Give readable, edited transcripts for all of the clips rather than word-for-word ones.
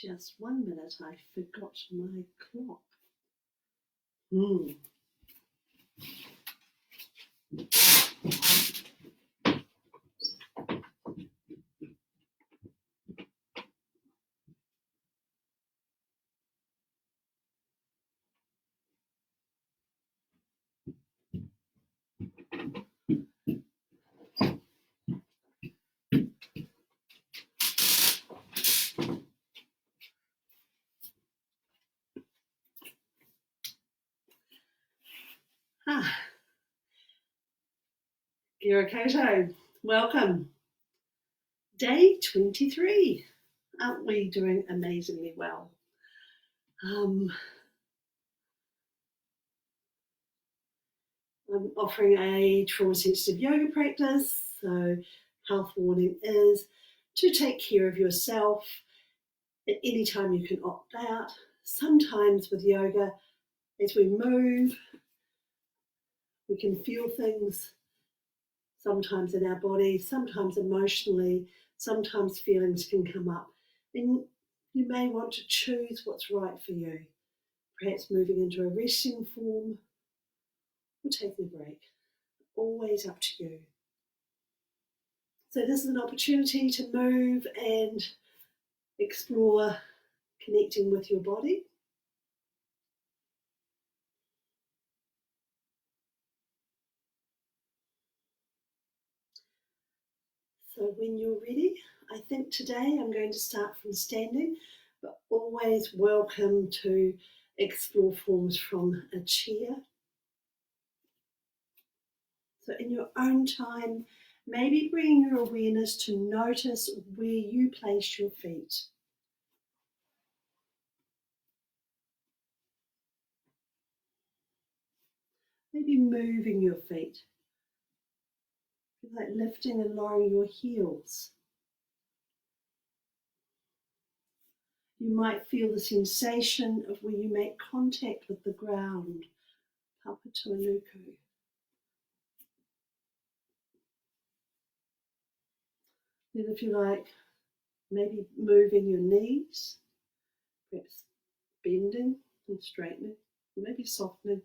Just 1 minute, I forgot my clock. Kia koto, welcome. Day 23. Aren't we doing amazingly well? I'm offering a trauma-sensitive yoga practice, so health warning is to take care of yourself. At any time you can opt out. Sometimes with yoga, as we move, we can feel things, sometimes in our body, sometimes emotionally, sometimes feelings can come up. And you may want to choose what's right for you. Perhaps moving into a resting form or taking a break. Always up to you. So this is an opportunity to move and explore connecting with your body. So when you're ready, I think today I'm going to start from standing, but always welcome to explore forms from a chair. So in your own time, maybe bring your awareness to notice where you place your feet. Maybe moving your feet, like lifting and lowering your heels. You might feel the sensation of where you make contact with the ground, Papatuanuku. Then if you like, maybe moving your knees, perhaps bending and straightening, maybe softening.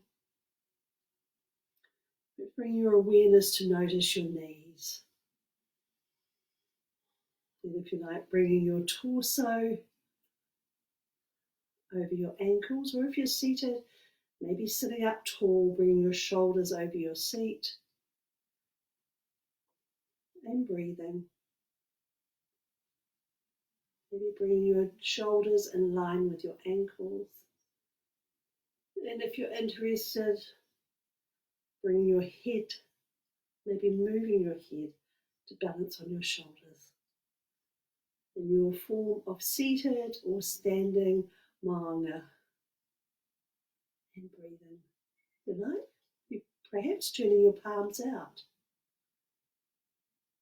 But bring your awareness to notice your knees. Then if you like, bringing your torso over your ankles, or if you're seated, maybe sitting up tall, bringing your shoulders over your seat and breathing. Maybe bringing your shoulders in line with your ankles. And if you're interested, bringing your head, maybe moving your head to balance on your shoulders. In your form of seated or standing maanga. And breathing. If you like, perhaps turning your palms out.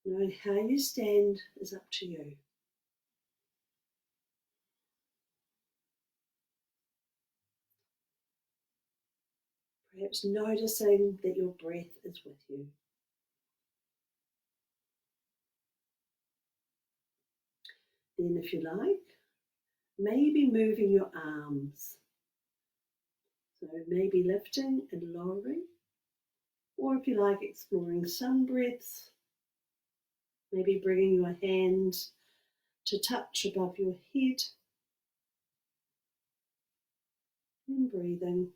Knowing how you stand is up to you. Perhaps noticing that your breath is with you. Then if you like, maybe moving your arms. So maybe lifting and lowering. Or if you like, exploring some breaths. Maybe bringing your hands to touch above your head. And breathing.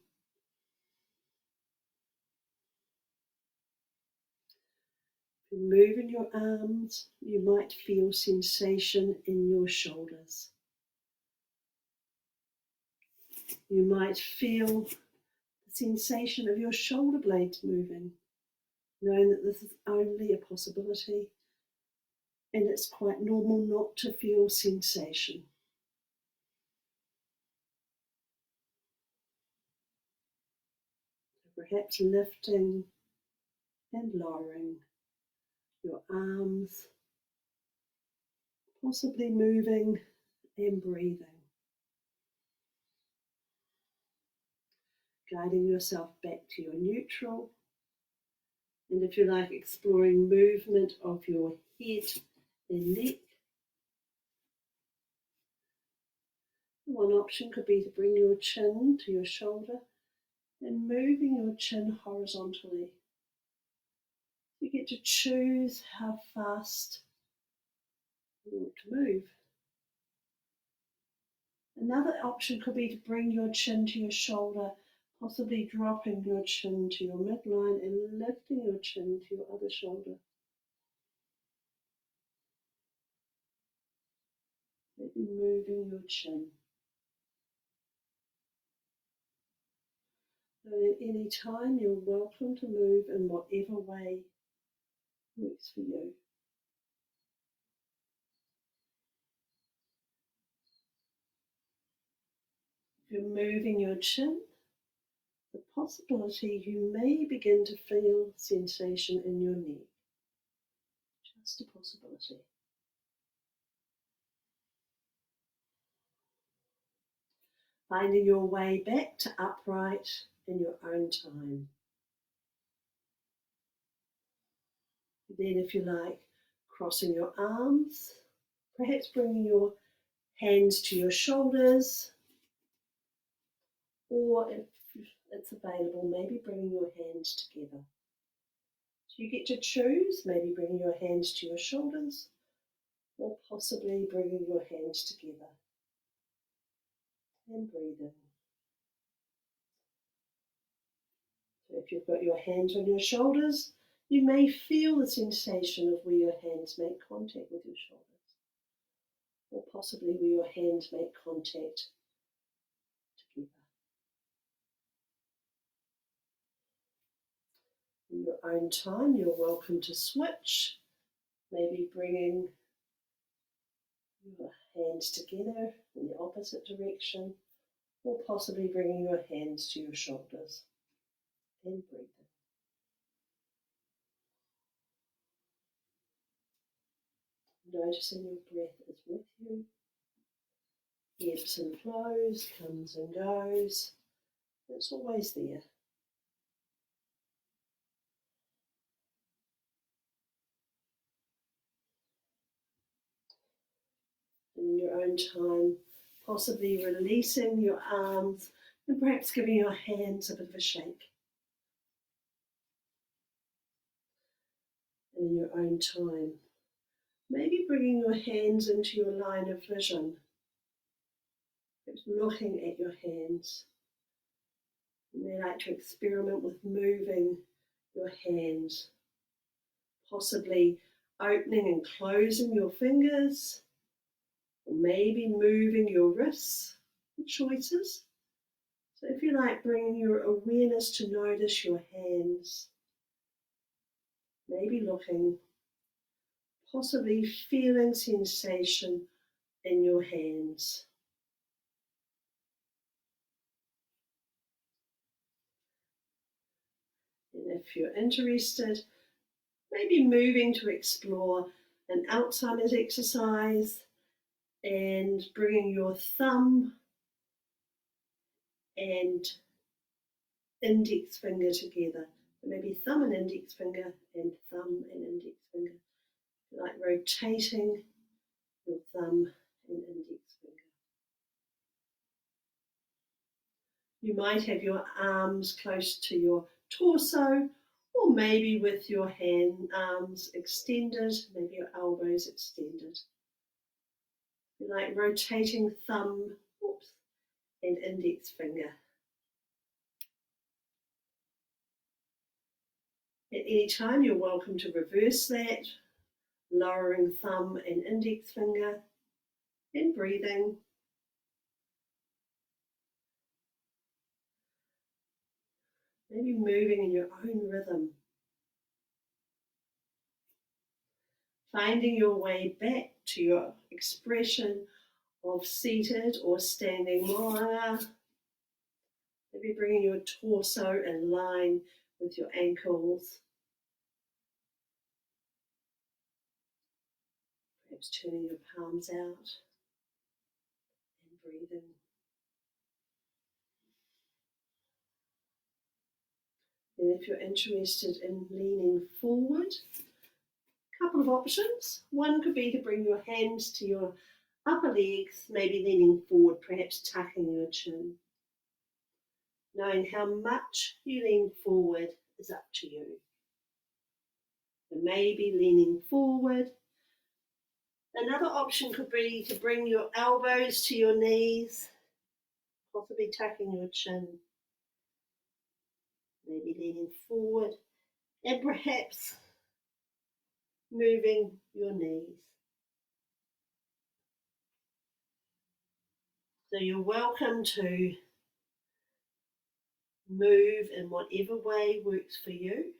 Moving your arms, you might feel sensation in your shoulders. You might feel the sensation of your shoulder blades moving, knowing that this is only a possibility and it's quite normal not to feel sensation. Perhaps lifting and lowering your arms, possibly moving and breathing. Guiding yourself back to your neutral. And if you like, exploring movement of your head and neck. One option could be to bring your chin to your shoulder and moving your chin horizontally. You get to choose how fast you want to move. Another option could be to bring your chin to your shoulder, possibly dropping your chin to your midline and lifting your chin to your other shoulder. Maybe moving your chin. So at any time, you're welcome to move in whatever way works for you. If you're moving your chin, the possibility you may begin to feel sensation in your neck. Just a possibility. Finding your way back to upright in your own time. Then, if you like, crossing your arms, perhaps bringing your hands to your shoulders, or if it's available, maybe bringing your hands together. So you get to choose, maybe bringing your hands to your shoulders, or possibly bringing your hands together. And breathing. So if you've got your hands on your shoulders, you may feel the sensation of where your hands make contact with your shoulders, or possibly where your hands make contact together. In your own time, you're welcome to switch, maybe bringing your hands together in the opposite direction, or possibly bringing your hands to your shoulders and breathing. Noticing your breath is with you, ebbs and flows, comes and goes, it's always there. And in your own time, possibly releasing your arms and perhaps giving your hands a bit of a shake. And in your own time, maybe bringing your hands into your line of vision, perhaps looking at your hands. You may like to experiment with moving your hands, possibly opening and closing your fingers, or maybe moving your wrists, choices. So if you like, bringing your awareness to notice your hands, maybe looking, possibly feeling sensation in your hands. And if you're interested, maybe moving to explore an Alzheimer's exercise and bringing your thumb and index finger together. So maybe thumb and index finger and thumb and index finger. Like rotating your thumb and index finger. You might have your arms close to your torso, or maybe with your arms extended, maybe your elbows extended. You like rotating thumb and index finger. At any time, you're welcome to reverse that, lowering thumb and index finger, and breathing. Maybe moving in your own rhythm. Finding your way back to your expression of seated or standing moana. Maybe bringing your torso in line with your ankles. Perhaps turning your palms out and breathing. And if you're interested in leaning forward, a couple of options. One could be to bring your hands to your Upper legs, maybe leaning forward, perhaps tucking your chin. Knowing how much you lean forward is up to you. So maybe leaning forward. Another option could be to bring your elbows to your knees, possibly tucking your chin. Maybe leaning forward and perhaps moving your knees. So you're welcome to move in whatever way works for you,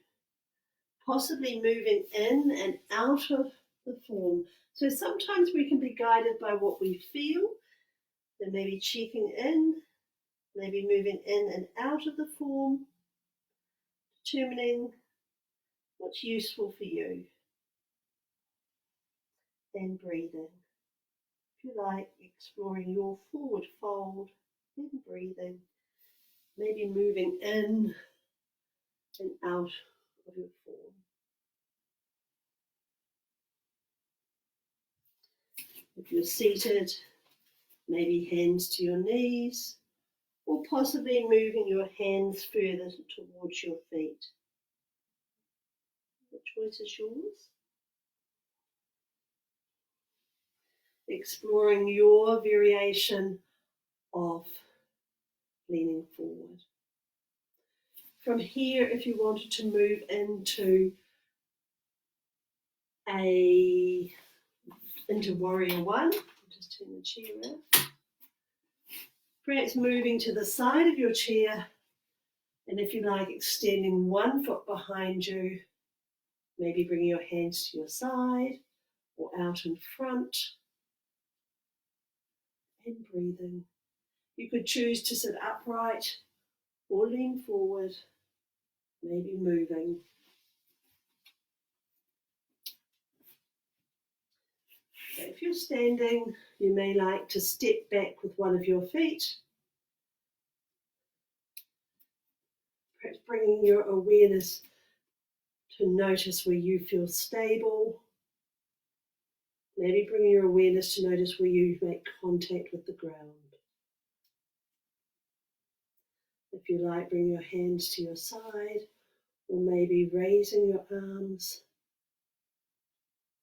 possibly moving in and out of the form. So sometimes we can be guided by what we feel, then maybe checking in, maybe moving in and out of the form, determining what's useful for you, and breathing. If you like, exploring your forward fold and breathing, maybe moving in and out of your form. If you're seated, maybe hands to your knees, or possibly moving your hands further towards your feet. The choice is yours. Exploring your variation of leaning forward. From here, if you wanted to move into warrior one, just turn the chair around. Perhaps moving to the side of your chair, and if you like, extending one foot behind you, maybe bringing your hands to your side or out in front, and breathing. You could choose to sit upright or lean forward, maybe moving. So if you're standing, you may like to step back with one of your feet, perhaps bringing your awareness to notice where you feel stable. Maybe bringing your awareness to notice where you make contact with the ground. If you like, bring your hands to your side, or maybe raising your arms.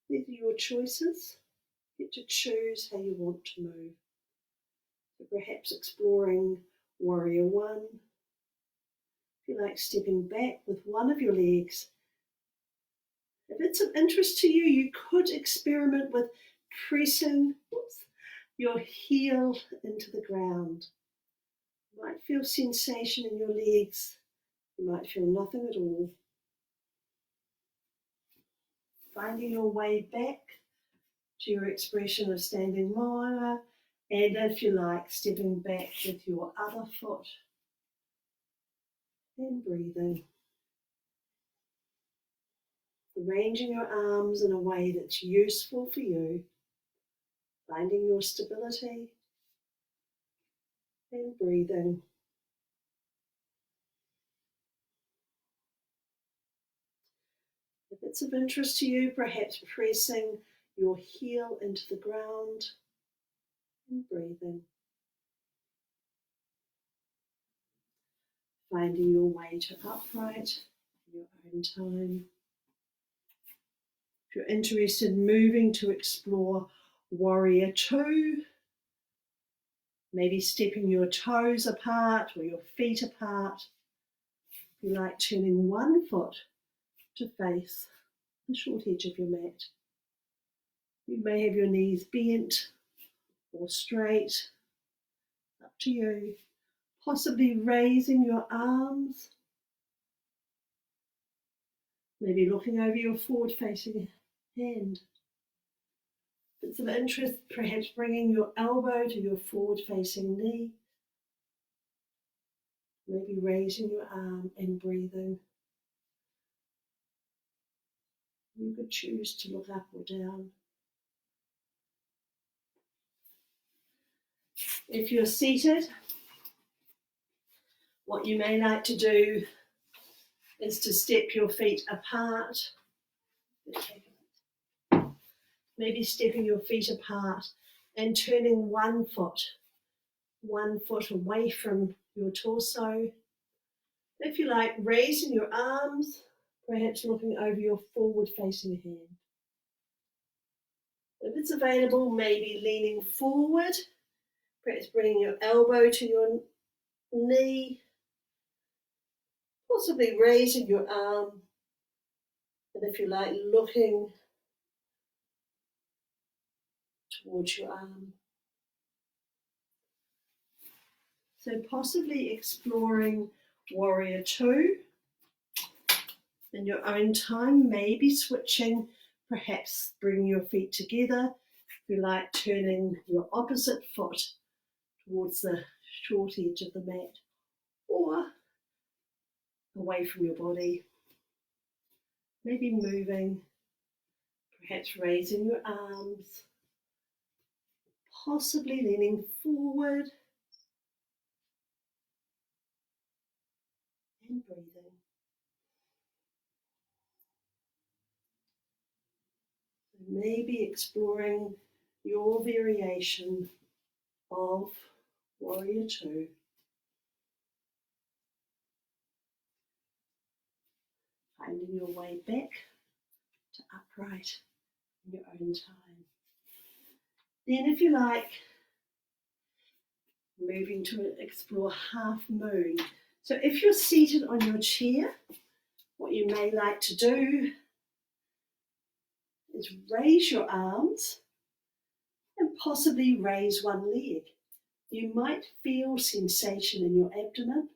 These are your choices. You get to choose how you want to move. So perhaps exploring warrior one. If you like, stepping back with one of your legs. If it's of interest to you, you could experiment with pressing your heel into the ground. You might feel sensation in your legs. You might feel nothing at all. Finding your way back to your expression of standing moana, and if you like, stepping back with your other foot and breathing. Arranging your arms in a way that's useful for you, finding your stability and breathing. If it's of interest to you, perhaps pressing your heel into the ground and breathing. Finding your way to upright in your own time. If you're interested in moving to explore warrior two, maybe stepping your toes apart or your feet apart. If you like, turning one foot to face the short edge of your mat. You may have your knees bent or straight, up to you. Possibly raising your arms, maybe looking over your forward-facing hand. If it's of interest, perhaps bringing your elbow to your forward-facing knee, maybe raising your arm and breathing. You could choose to look up or down. If you're seated, what you may like to do is to step your feet apart. Maybe stepping your feet apart and turning one foot away from your torso. If you like, raising your arms, perhaps looking over your forward facing hand. If it's available, maybe leaning forward, perhaps bringing your elbow to your knee, possibly raising your arm, and if you like, looking towards your arm. So possibly exploring warrior two in your own time, maybe switching, perhaps bringing your feet together, if you like, turning your opposite foot towards the short edge of the mat or away from your body. Maybe moving, perhaps raising your arms, possibly leaning forward and breathing. Maybe exploring your variation of warrior two. Finding your way back to upright in your own time. Then if you like, moving to explore half moon. So if you're seated on your chair, what you may like to do is raise your arms and possibly raise one leg. You might feel sensation in your abdomen.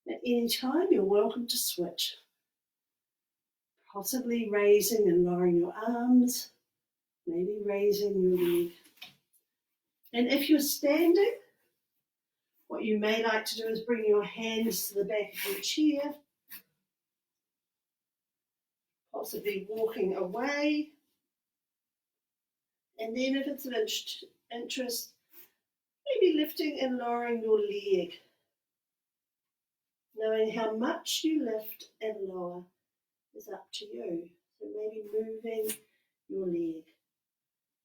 At any time, you're welcome to switch. Possibly raising and lowering your arms, maybe raising your leg. And if you're standing, what you may like to do is bring your hands to the back of your chair, possibly walking away. And then if it's of interest, maybe lifting and lowering your leg. Knowing how much you lift and lower is up to you. So maybe moving your leg.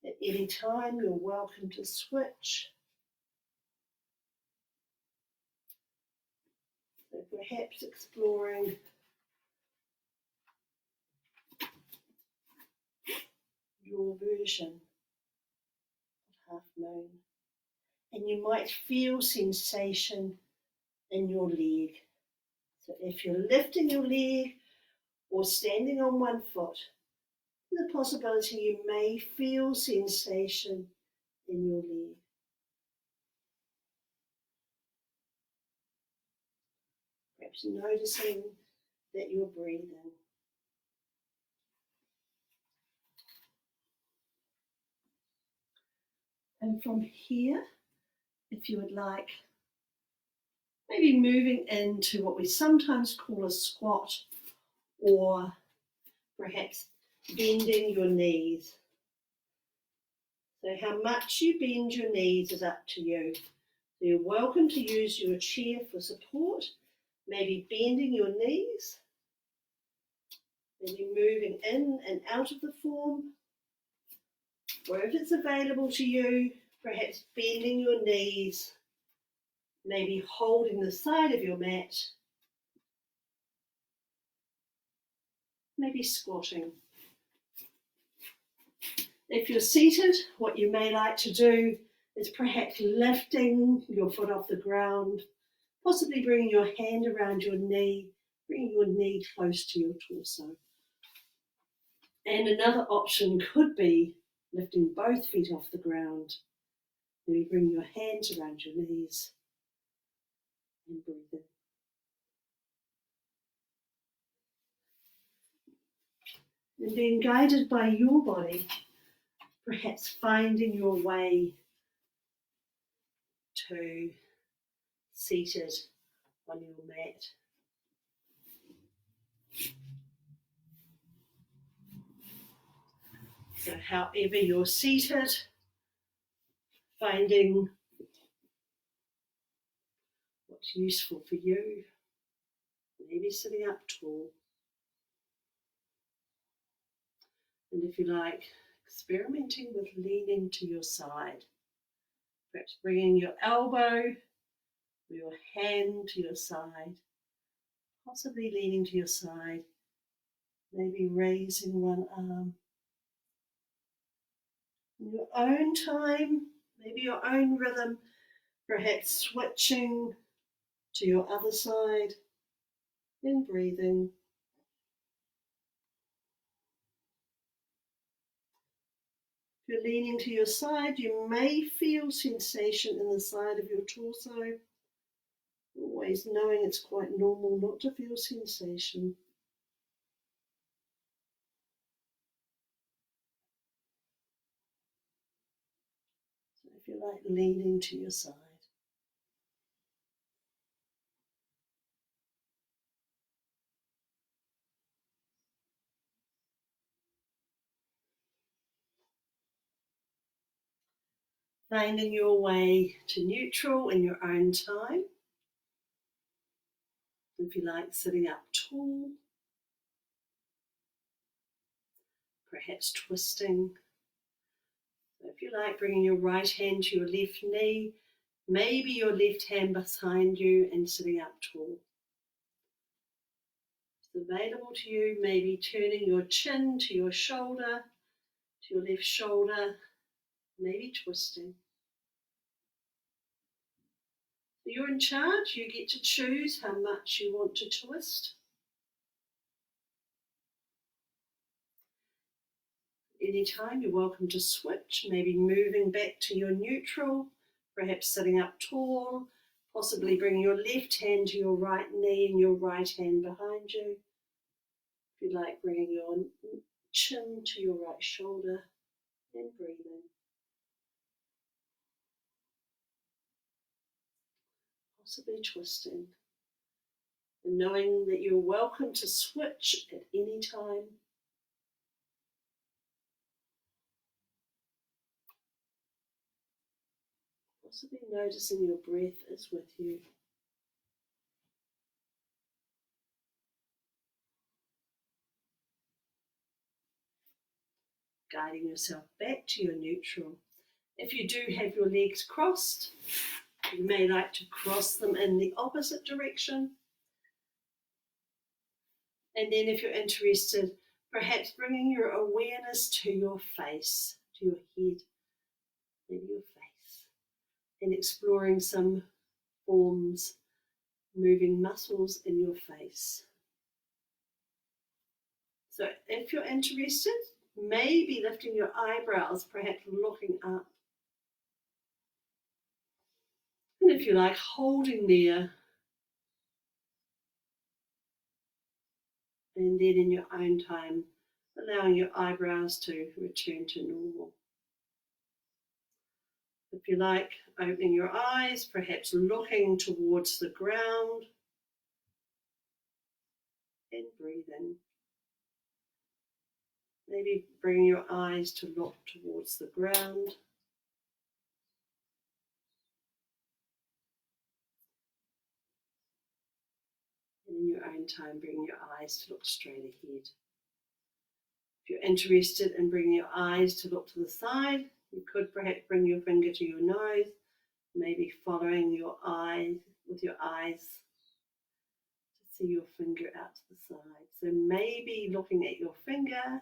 At any time, you're welcome to switch. So perhaps exploring your version of half moon. And you might feel sensation in your leg. So if you're lifting your leg or standing on one foot, there's a possibility you may feel sensation in your leg. Perhaps noticing that you're breathing. And from here, if you would like, maybe moving into what we sometimes call a squat, or perhaps bending your knees. So how much you bend your knees is up to you. So you're welcome to use your chair for support, maybe bending your knees, maybe moving in and out of the form, or if it's available to you, perhaps bending your knees, maybe holding the side of your mat, maybe squatting. If you're seated, what you may like to do is perhaps lifting your foot off the ground, possibly bringing your hand around your knee, bringing your knee close to your torso. And another option could be lifting both feet off the ground. Maybe bring your hands around your knees and breathe in. And being guided by your body, perhaps finding your way to seated on your mat. So however you're seated, finding what's useful for you, maybe sitting up tall. And if you like, experimenting with leaning to your side. Perhaps bringing your elbow or your hand to your side, possibly leaning to your side, maybe raising one arm. In your own time, maybe your own rhythm, perhaps switching to your other side and breathing. If you're leaning to your side, you may feel sensation in the side of your torso. Always knowing it's quite normal not to feel sensation. So if you like leaning to your side. Finding your way to neutral in your own time. If you like, sitting up tall, perhaps twisting. So if you like, bringing your right hand to your left knee, maybe your left hand behind you and sitting up tall. If it's available to you, maybe turning your chin to your shoulder, to your left shoulder, maybe twisting. You're in charge, you get to choose how much you want to twist. Anytime you're welcome to switch, maybe moving back to your neutral, perhaps sitting up tall, possibly bringing your left hand to your right knee and your right hand behind you. If you like, bringing your chin to your right shoulder and breathing. Possibly twisting. And knowing that you're welcome to switch at any time. Possibly noticing your breath is with you. Guiding yourself back to your neutral. If you do have your legs crossed, you may like to cross them in the opposite direction. And then if you're interested, perhaps bringing your awareness to your face, to your head, maybe your face, and exploring some forms, moving muscles in your face. So if you're interested, maybe lifting your eyebrows, perhaps looking up. And if you like, holding there. And then in your own time, allowing your eyebrows to return to normal. If you like, opening your eyes, perhaps looking towards the ground and breathing. Maybe bringing your eyes to look towards the ground. And in your own time, bringing your eyes to look straight ahead. If you're interested in bringing your eyes to look to the side, you could perhaps bring your finger to your nose, maybe following your eyes with your eyes to see your finger out to the side. So maybe looking at your finger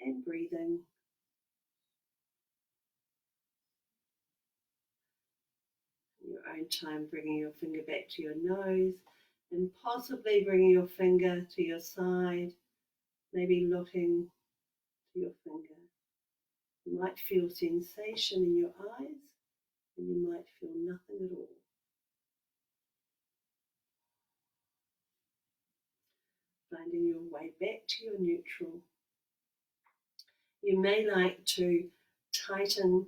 and breathing. In your own time, bringing your finger back to your nose and possibly bringing your finger to your side, maybe looking to your finger. You might feel sensation in your eyes and you might feel nothing at all. Finding your way back to your neutral. You may like to tighten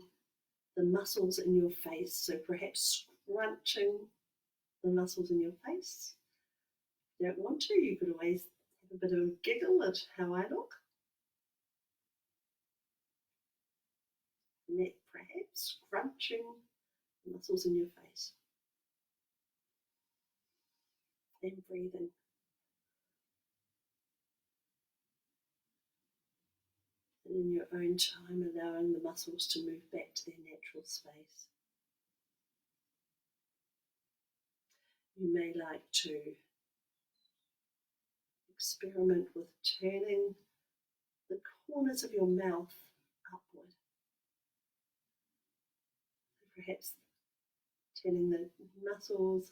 the muscles in your face, so perhaps scrunching the muscles in your face. If you don't want to, you could always have a bit of a giggle at how I look. And that perhaps scrunching the muscles in your face. And breathing. And in your own time, allowing the muscles to move back to their natural space. You may like to experiment with turning the corners of your mouth upward. Perhaps turning the muscles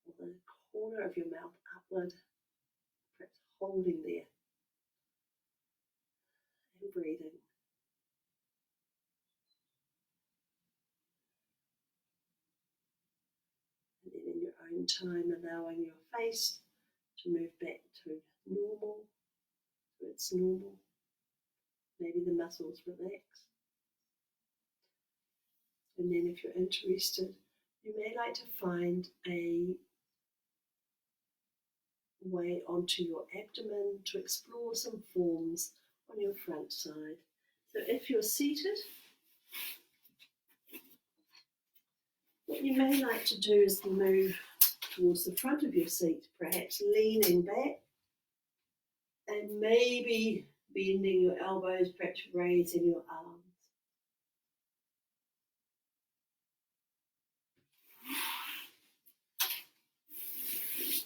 or the corner of your mouth upward, perhaps holding there and breathing. And then in your own time, allowing your face to move back to normal, so it's normal. Maybe the muscles relax. And then if you're interested, you may like to find a way onto your abdomen to explore some forms on your front side. So if you're seated, what you may like to do is move towards the front of your seat, perhaps leaning back and maybe bending your elbows, perhaps raising your arms.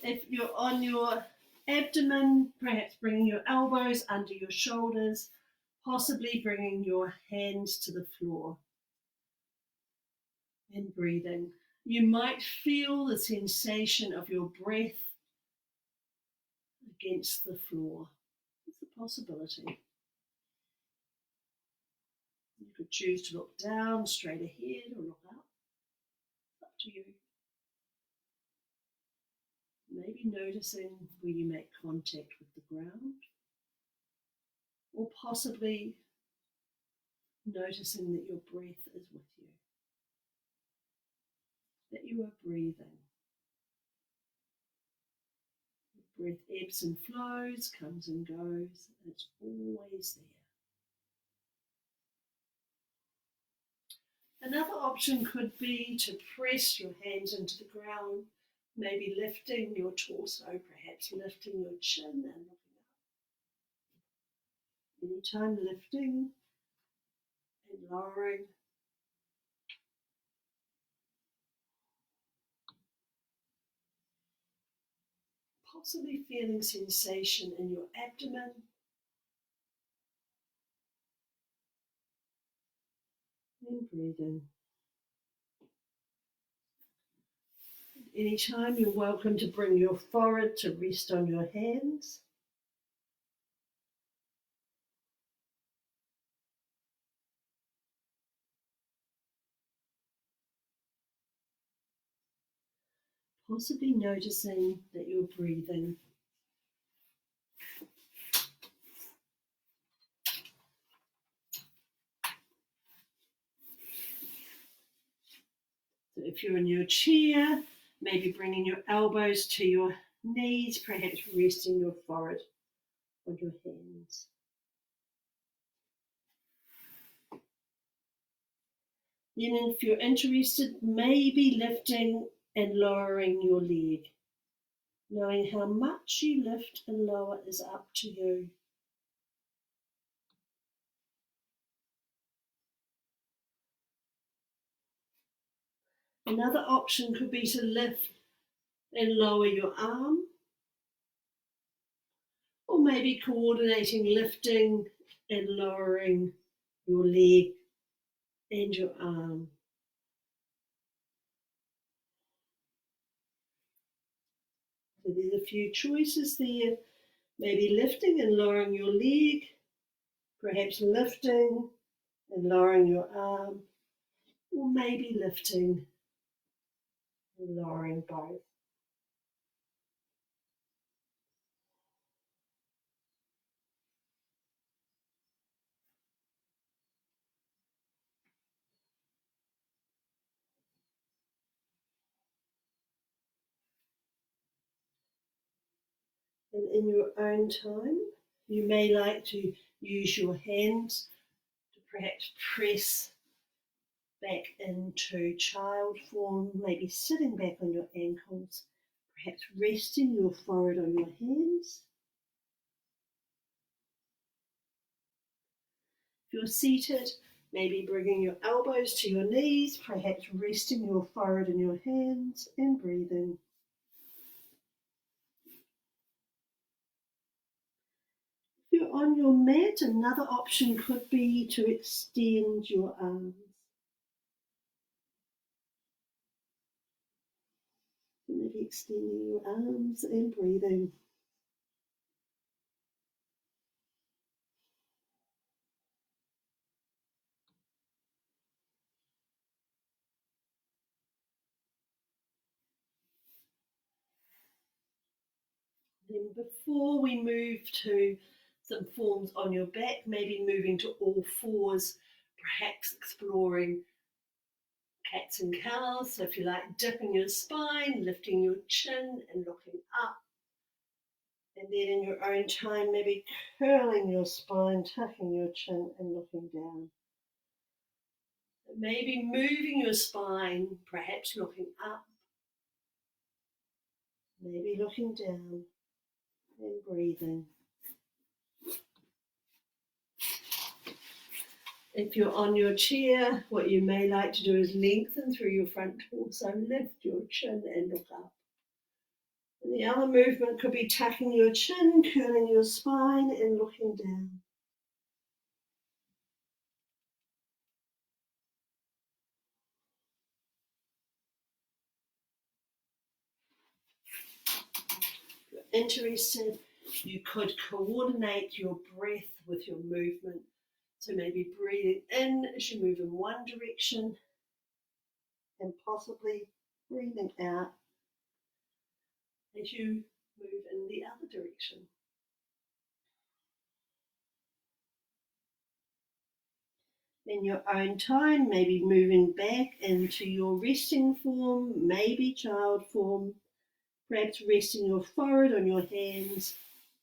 If you're on your abdomen, perhaps bringing your elbows under your shoulders, possibly bringing your hands to the floor and breathing. You might feel the sensation of your breath against the floor. It's a possibility. You could choose to look down, straight ahead, or look up. It's up to you. Maybe noticing where you make contact with the ground, or possibly noticing that your breath is with you, that you are breathing. Your breath ebbs and flows, comes and goes, and it's always there. Another option could be to press your hands into the ground, maybe lifting your torso, perhaps lifting your chin and looking up. Anytime lifting and lowering. Possibly feeling sensation in your abdomen. And breathing. Anytime you're welcome to bring your forehead to rest on your hands. Possibly noticing that you're breathing. So if you're in your chair, maybe bringing your elbows to your knees, perhaps resting your forehead on your hands. Then if you're interested, maybe lifting and lowering your leg. Knowing how much you lift and lower is up to you. Another option could be to lift and lower your arm, or maybe coordinating lifting and lowering your leg and your arm. So there's a few choices there, maybe lifting and lowering your leg, perhaps lifting and lowering your arm, or maybe lifting and lowering both. And in your own time, you may like to use your hands to perhaps press back into child form, maybe sitting back on your ankles, perhaps resting your forehead on your hands. If you're seated, maybe bringing your elbows to your knees, perhaps resting your forehead in your hands and breathing. If you're on your mat, another option could be to extend your arms. Maybe extending your arms and breathing. Then before we move to some forms on your back, maybe moving to all fours, perhaps exploring cats and cows. So if you like, dipping your spine, lifting your chin and looking up. And then in your own time, maybe curling your spine, tucking your chin and looking down. Maybe moving your spine, perhaps looking up, maybe looking down and breathing. If you're on your chair, what you may like to do is lengthen through your front torso, lift your chin and look up. And the other movement could be tucking your chin, curling your spine and looking down. If you're interested, you could coordinate your breath with your movement. So maybe breathing in as you move in one direction and possibly breathing out as you move in the other direction. In your own time, maybe moving back into your resting form, maybe child form, perhaps resting your forehead on your hands,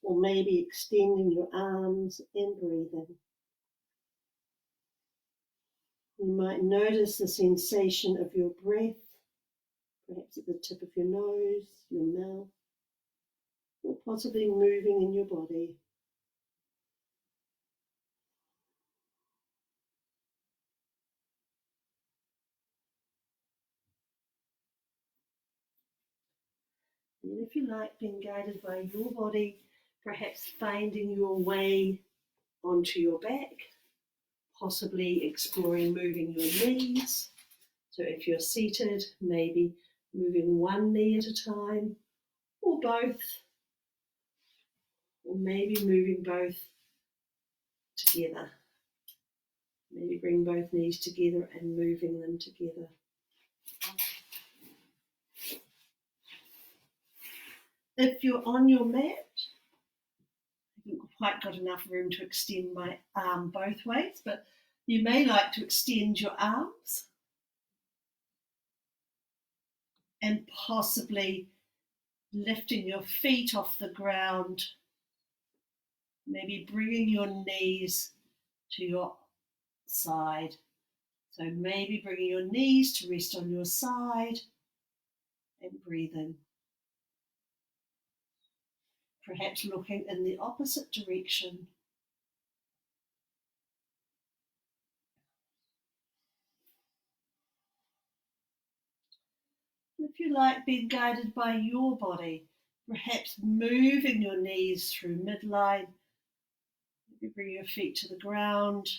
or maybe extending your arms and breathing. You might notice the sensation of your breath, perhaps at the tip of your nose, your mouth, or possibly moving in your body. And if you like, being guided by your body, perhaps finding your way onto your back, possibly exploring moving your knees. So if you're seated, maybe moving one knee at a time, or both, or maybe moving both together. Maybe bring both knees together and moving them together. If you're on your mat, I haven't quite got enough room to extend my arm both ways, but you may like to extend your arms and possibly lifting your feet off the ground, maybe bringing your knees to your side. So maybe bringing your knees to rest on your side and breathing. Perhaps looking in the opposite direction. If you like, being guided by your body, perhaps moving your knees through midline. Maybe bring your feet to the ground.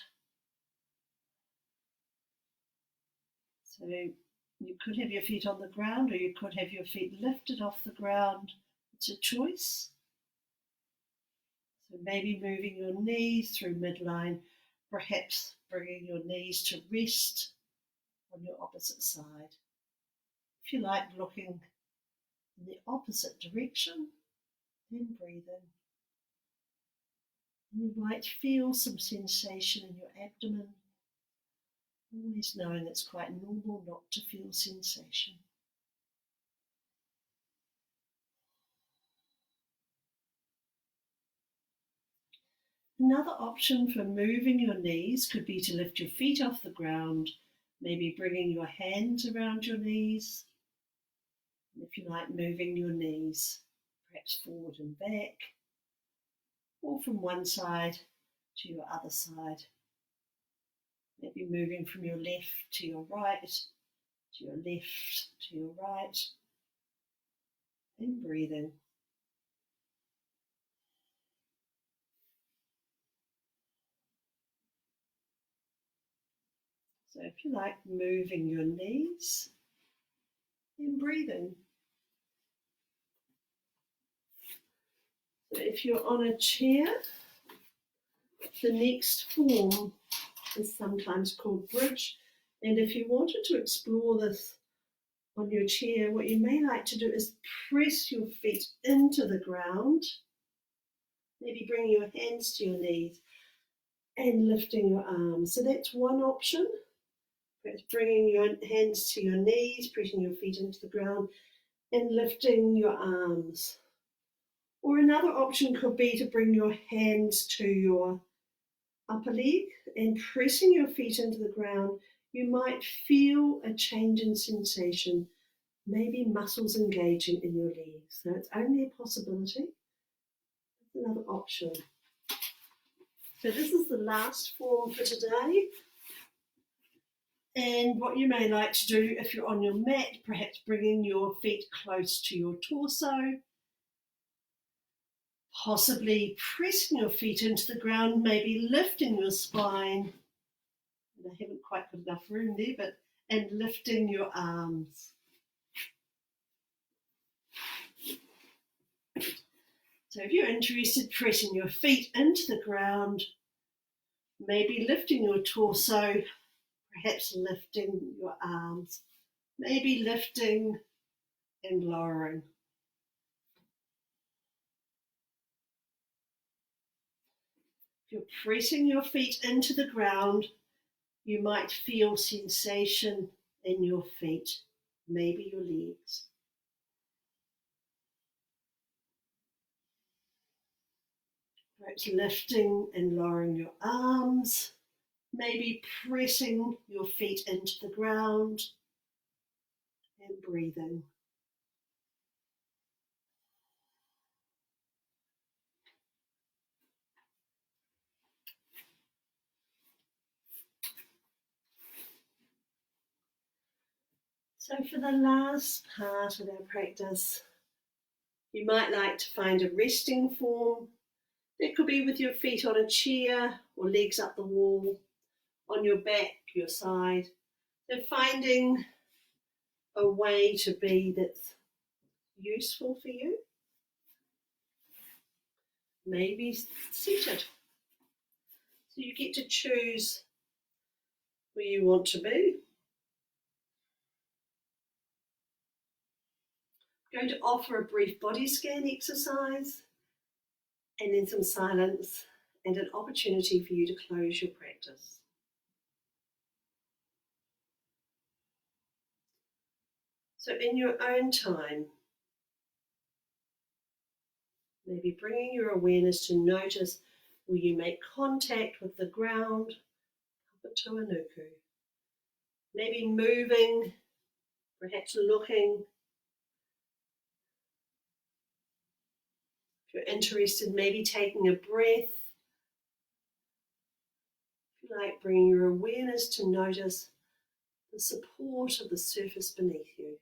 So you could have your feet on the ground or you could have your feet lifted off the ground. It's a choice. So maybe moving your knees through midline, perhaps bringing your knees to rest on your opposite side. If you like, looking in the opposite direction, then breathing. And you might feel some sensation in your abdomen, always knowing it's quite normal not to feel sensation. Another option for moving your knees could be to lift your feet off the ground, maybe bringing your hands around your knees. And if you like, moving your knees, perhaps forward and back, or from one side to your other side. Maybe moving from your left to your right, to your left, to your right, and breathing. So if you like, moving your knees and breathing. So if you're on a chair, the next form is sometimes called bridge. And if you wanted to explore this on your chair, what you may like to do is press your feet into the ground, maybe bringing your hands to your knees and lifting your arms. So that's one option. Perhaps bringing your hands to your knees, pressing your feet into the ground and lifting your arms. Or another option could be to bring your hands to your upper leg and pressing your feet into the ground. You might feel a change in sensation, maybe muscles engaging in your legs. So it's only a possibility. That's another option. So this is the last form for today. And what you may like to do if you're on your mat, perhaps bringing your feet close to your torso, possibly pressing your feet into the ground, maybe lifting your spine. I haven't quite got enough room there, and lifting your arms. So if you're interested, pressing your feet into the ground, maybe lifting your torso, perhaps lifting your arms, maybe lifting and lowering. If you're pressing your feet into the ground, you might feel sensation in your feet, maybe your legs. Perhaps lifting and lowering your arms, maybe pressing your feet into the ground and breathing. So for the last part of our practice, you might like to find a resting form. That could be with your feet on a chair or legs up the wall, on your back, your side. So finding a way to be that's useful for you. Maybe seated. So you get to choose where you want to be. I'm going to offer a brief body scan exercise and then some silence and an opportunity for you to close your practice. So in your own time, maybe bringing your awareness to notice where you make contact with the ground, Kapatoanuku. Maybe moving, perhaps looking. If you're interested, maybe taking a breath. If you like, bringing your awareness to notice the support of the surface beneath you.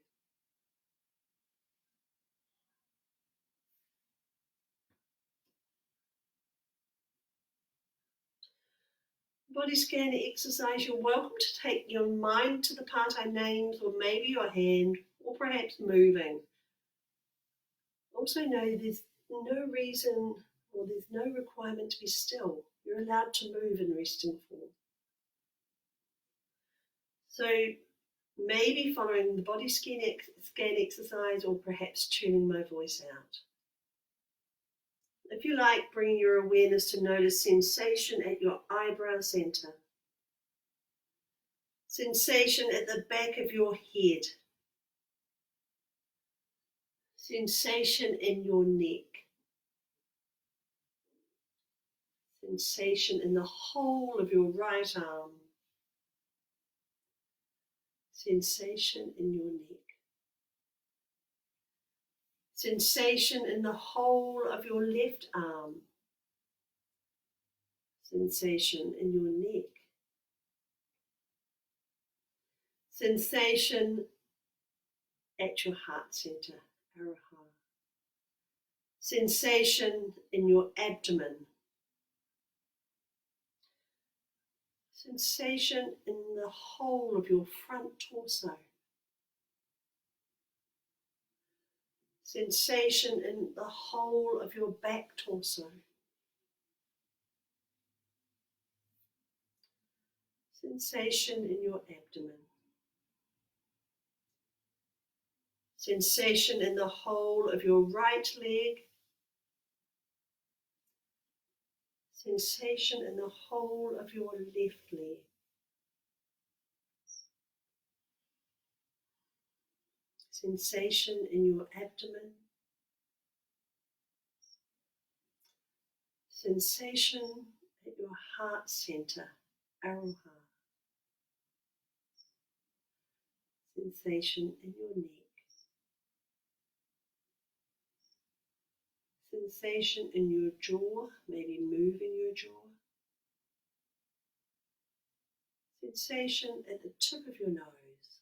Body scan exercise, you're welcome to take your mind to the part I named, or maybe your hand, or perhaps moving. Also know there's no reason or there's no requirement to be still. You're allowed to move in resting form. So maybe following the body scan exercise, or perhaps tuning my voice out. If you like, bring your awareness to notice sensation at your eyebrow center. Sensation at the back of your head. Sensation in your neck. Sensation in the whole of your right arm. Sensation in your neck. Sensation in the whole of your left arm. Sensation in your neck. Sensation at your heart center, Araha. Sensation in your abdomen. Sensation in the whole of your front torso. Sensation in the whole of your back torso. Sensation in your abdomen. Sensation in the whole of your right leg. Sensation in the whole of your left leg. Sensation in your abdomen. Sensation at your heart center, Aroha. Sensation in your neck. Sensation in your jaw, maybe moving your jaw. Sensation at the tip of your nose.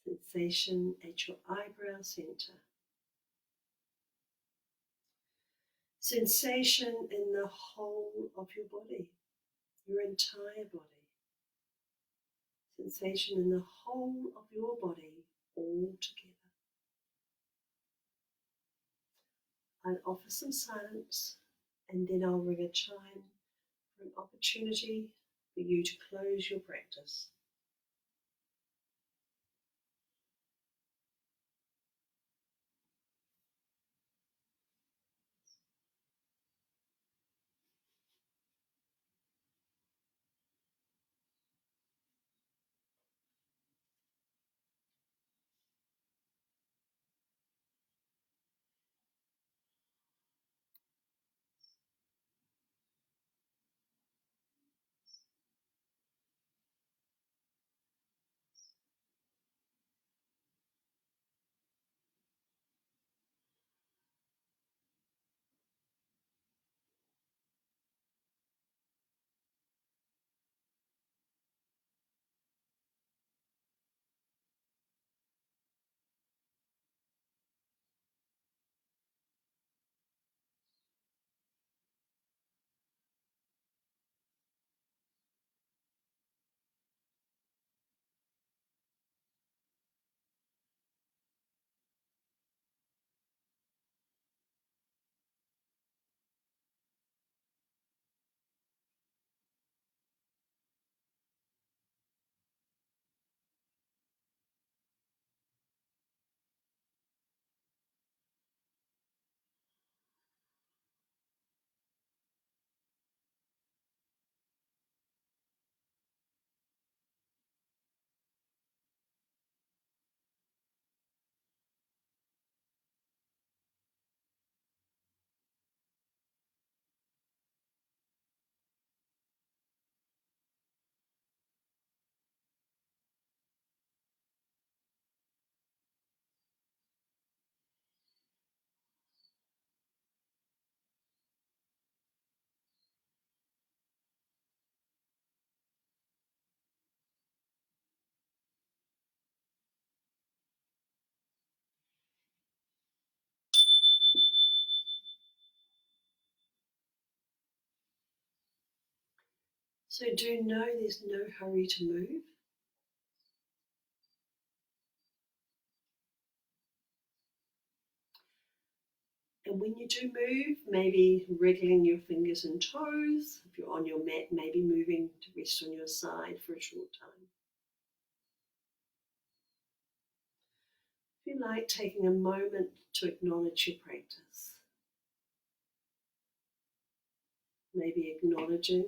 Sensation at your eyebrow center. Sensation in the whole of your body, your entire body. Sensation in the whole of your body all together. I'll offer some silence and then I'll ring a chime for an opportunity for you to close your practice. So do know there's no hurry to move. And when you do move, maybe wriggling your fingers and toes. If you're on your mat, maybe moving to rest on your side for a short time. If you like, taking a moment to acknowledge your practice. Maybe acknowledging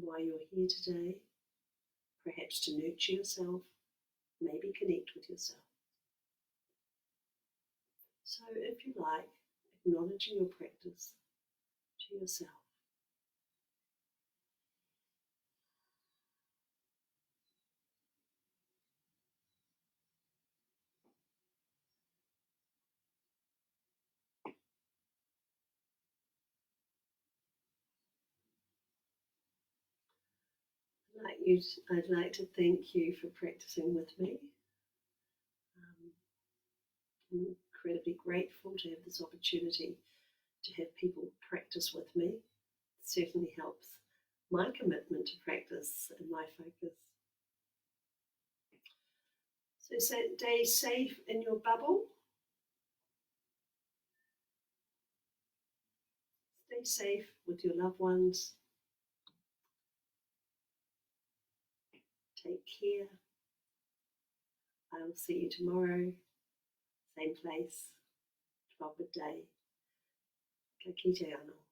why you're here today, perhaps to nurture yourself, maybe connect with yourself. So if you like, acknowledging your practice to yourself. Like I'd like to thank you for practicing with me. I'm incredibly grateful to have this opportunity to have people practice with me. It certainly helps my commitment to practice and my focus. So stay safe in your bubble. Stay safe with your loved ones. Take care. I will see you tomorrow, same place, 12 midday. Ka kite anō.